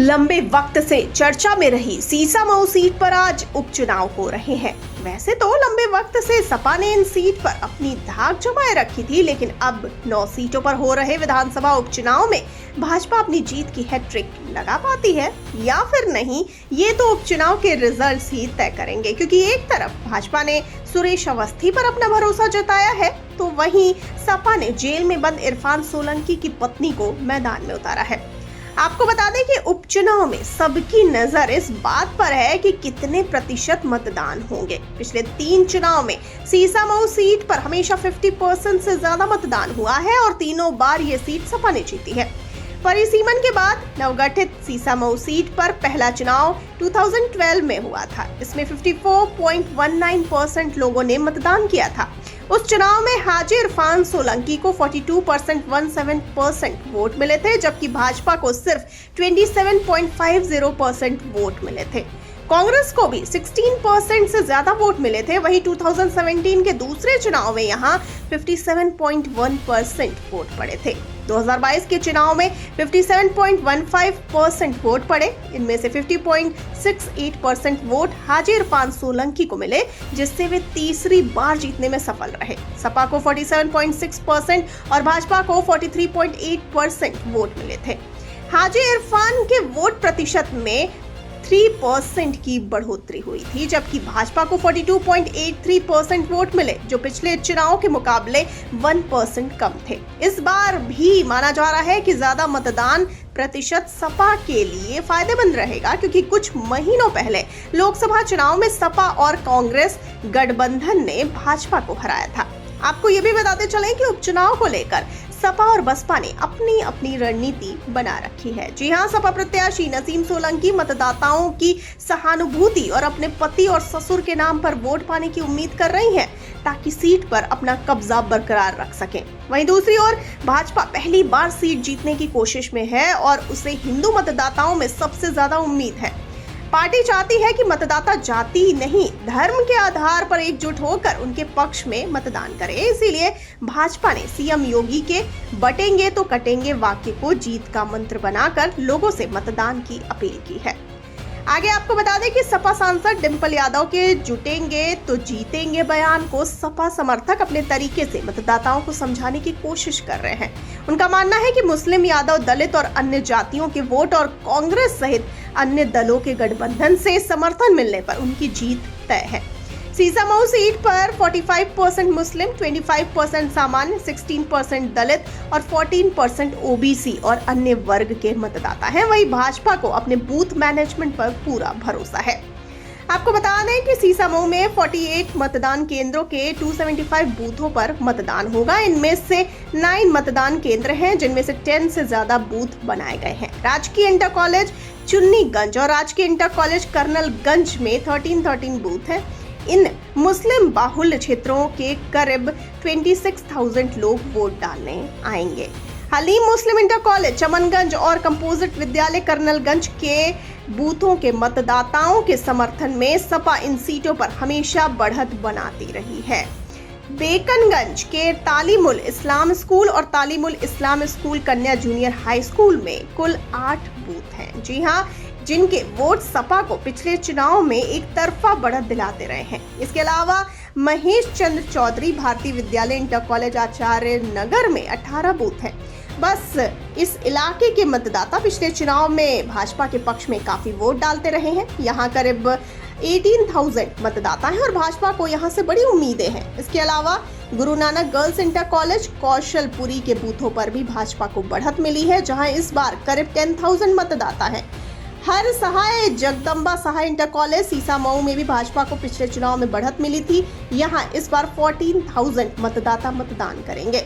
लंबे वक्त से चर्चा में रही सीसामऊ सीट पर आज उपचुनाव हो रहे हैं। वैसे तो लंबे वक्त से सपा ने इन सीट पर अपनी धाक जमाए रखी थी, लेकिन अब 9 सीटों पर हो रहे विधानसभा उपचुनाव में भाजपा अपनी जीत की हैट्रिक लगा पाती है या फिर नहीं, ये तो उपचुनाव के रिजल्ट्स ही तय करेंगे। क्योंकि एक तरफ भाजपा ने सुरेश अवस्थी पर अपना भरोसा जताया है, तो वहीं सपा ने जेल में बंद इरफान सोलंकी की पत्नी को मैदान में उतारा है। आपको बता दें कि उपचुनाव में सबकी नजर इस बात पर है कि कितने प्रतिशत मतदान होंगे। पिछले 3 चुनाव में सीसामऊ सीट पर हमेशा 50% से ज्यादा मतदान हुआ है और तीनों बार ये सीट सपा ने जीती है। परिसीमन के बाद नवगठित सीसामऊ सीट पर पहला चुनाव 2012 में हुआ था। इसमें 54.19% लोगों ने मतदान किया था। उस चुनाव में हाजी इरफान सोलंकी को 42.17% वोट मिले थे, जबकि भाजपा को सिर्फ 27.50% वोट मिले थे। कांग्रेस को भी 16% से ज्यादा वोट मिले थे। वहीं 2017 के दूसरे चुनाव में यहां 57.1% वोट पड़े थे। 2022 के चुनाव में 57.15% वोट पड़े। इनमें से 50.68% वोट हाजी इरफान सोलंकी को मिले, जिससे वे तीसरी बार जीतने में सफल रहे। सपा को 47.6% और भाजपा को 43.8% वोट मिले थे। हाजी इरफान के वोट प्रतिशत में 3% की बढ़ोतरी हुई थी, जबकि भाजपा को 42.83% वोट मिले, जो पिछले चुनाव के मुकाबले 1% कम थे। इस बार भी माना जा रहा है कि ज्यादा मतदान प्रतिशत सपा के लिए फायदेमंद रहेगा, क्योंकि कुछ महीनों पहले लोकसभा चुनाव में सपा और कांग्रेस गठबंधन ने भाजपा को हराया था। आपको ये भी बताते चलें कि उपचुनाव को लेकर सपा और बसपा ने अपनी अपनी रणनीति बना रखी है। जी हां, सपा प्रत्याशी नसीम सोलंकी मतदाताओं की सहानुभूति और अपने पति और ससुर के नाम पर वोट पाने की उम्मीद कर रही हैं, ताकि सीट पर अपना कब्जा बरकरार रख सकें। वहीं दूसरी ओर भाजपा पहली बार सीट जीतने की कोशिश में है और उसे हिंदू मतदाताओं में सबसे ज्यादा उम्मीद है। पार्टी चाहती है कि मतदाता जाति नहीं, धर्म के आधार पर एकजुट होकर उनके पक्ष में मतदान करे। इसीलिए भाजपा ने सीएम योगी के बटेंगे तो कटेंगे वाक्य को जीत का मंत्र बनाकर लोगों से मतदान की अपील की है। आगे आपको बता दें कि सपा सांसद डिंपल यादव के जुटेंगे तो जीतेंगे बयान को सपा समर्थक अपने तरीके से मतदाताओं को समझाने की कोशिश कर रहे हैं। उनका मानना है कि मुस्लिम, यादव, दलित और अन्य जातियों के वोट और कांग्रेस सहित अन्य दलों के गठबंधन से समर्थन मिलने पर उनकी जीत तय है। सीसामऊ सीट पर 45% मुस्लिम, 25% सामान्य, 16% दलित और 14% ओबीसी और अन्य वर्ग के मतदाता हैं। वहीं भाजपा को अपने बूथ मैनेजमेंट पर पूरा भरोसा है। आपको बता दें कि सीसामऊ में 48 मतदान केंद्रों के 275 बूथों पर मतदान होगा। इनमें से 9 मतदान केंद्र हैं, जिनमें से 10 से ज्यादा बूथ बनाए गए हैं। राजकीय इंटर कॉलेज चुन्नीगंज और राजकीय इंटर कॉलेज कर्नलगंज में 13 बूथ हैं। इन मुस्लिम बाहुल्य क्षेत्रों के करीब 26,000 लोग वोट डालने आएंगे। हलीम मुस्लिम इंटर कॉलेज चमनगंज और कंपोजिट विद्यालय कर्नलगंज के बूथों के मतदाताओं के समर्थन में सपा इन सीटों पर हमेशा बढ़त बनाती रही है। बेकनगंज के तालीमुल इस्लाम स्कूल और तालीमुल इस्लाम स्कूल कन्या जूनियर हाई स्कूल में कुल 8 बूथ हैं। जी हां, जिनके वोट सपा को पिछले चुनाव में एक तरफा बढ़त दिलाते रहे हैं। इसके अलावा महेश चंद्र चौधरी भारतीय विद्यालय इंटर कॉलेज आचार्य नगर में 18 बूथ हैं। बस इस इलाके के मतदाता पिछले चुनाव में भाजपा के पक्ष में काफी वोट डालते रहे हैं। यहाँ करीब 18,000 मतदाता हैं और भाजपा को यहाँ से बड़ी उम्मीदें हैं। इसके अलावा Guru Nanak girls inter college Kaushalpuri के बूथों पर भी भाजपा को बढ़त मिली है, जहां इस बार करीब 10,000 मतदाता हैं। हर सहाय जगदम्बा सहाय इंटर कॉलेज सीसामऊ में भी भाजपा को पिछले चुनाव में बढ़त मिली थी। यहाँ इस बार 14,000 मतदाता मतदान करेंगे।